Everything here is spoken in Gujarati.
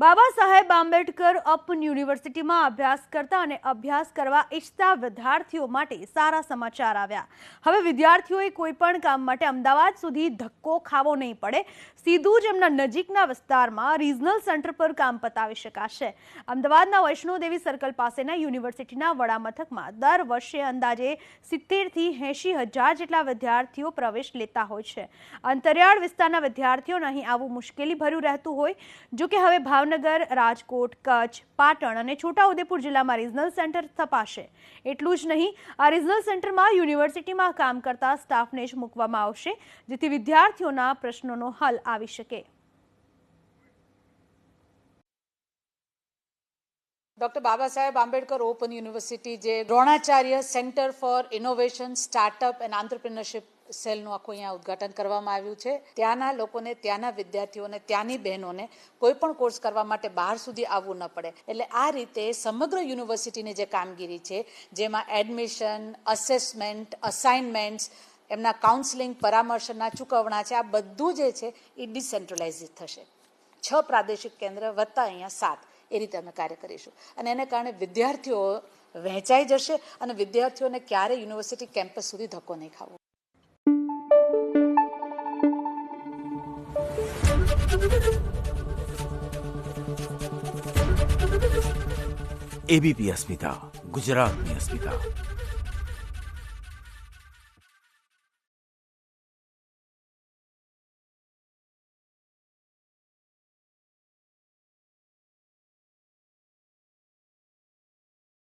બાબા સાહેબ આંબેડકર ઓપન યુનિવર્સિટીમાં અભ્યાસ કરતા અને અભ્યાસ કરવા ઈચ્છતા વિદ્યાર્થીઓ માટે સારા સમાચાર આવ્યા। હવે વિદ્યાર્થીઓએ કોઈ પણ કામ માટે અમદાવાદ સુધી ધક્કો ખાવો નહીં પડે, સીધું જ એમના નજીકના વિસ્તારમાં રિજનલ સેન્ટર પર કામ પતાવી શકાશે। અમદાવાદના વૈષ્ણોદેવી સર્કલ પાસેના યુનિવર્સિટીના વડામથકમાં દર વર્ષે અંદાજે 70 થી 80 હજાર જેટલા વિદ્યાર્થીઓ પ્રવેશ લેતા હોય છે। અંતરિયાળ વિસ્તારના વિદ્યાર્થીઓને અહીં આવવું મુશ્કેલીભર્યું રહેતું હોય, જો કે હવે ભાવનગર, રાજકોટ, કચ્છ, પાટણ અને છોટાઉદેપુર જિલ્લામાં રિજનલ સેન્ટર સ્થપાશે। એટલું જ નહીં, આ રિજનલ સેન્ટરમાં યુનિવર્સિટીમાં કામ કરતા સ્ટાફને જ મૂકવામાં આવશે, જેથી વિદ્યાર્થીઓના પ્રશ્નોનો હલ આવી શકે। Doctor Baba Saheb Ambedkar open university જે Dronacharya centre for innovation, startup and entrepreneurship સેલનું આખું અહીંયા ઉદ્ઘાટન કરવામાં આવ્યું છે। ત્યાંના લોકોને, ત્યાંના વિદ્યાર્થીઓને, ત્યાંની બહેનોને કોઈ પણ કોર્સ કરવા માટે બહાર સુધી આવવું ન પડે। એટલે આ રીતે સમગ્ર યુનિવર્સિટીની જે કામગીરી છે, જેમાં એડમિશન, અસેસમેન્ટ, અસાઇનમેન્ટ્સ, એમના કાઉન્સેલિંગ, પરામર્શના ચૂકવણા છે, આ બધું જે છે એ ડિસેન્ટ્રલાઇઝ થશે। 6 પ્રાદેશિક કેન્દ્ર વત્તા અહીંયા 7 એ રીતે અમે કાર્ય કરીશું અને એને કારણે વિદ્યાર્થીઓ વહેંચાઈ જશે અને વિદ્યાર્થીઓને ક્યારે યુનિવર્સિટી કેમ્પસ સુધી ધક્કો નહીં ખાવો। एबीपी अस्मिता, गुजरात में अस्मिता।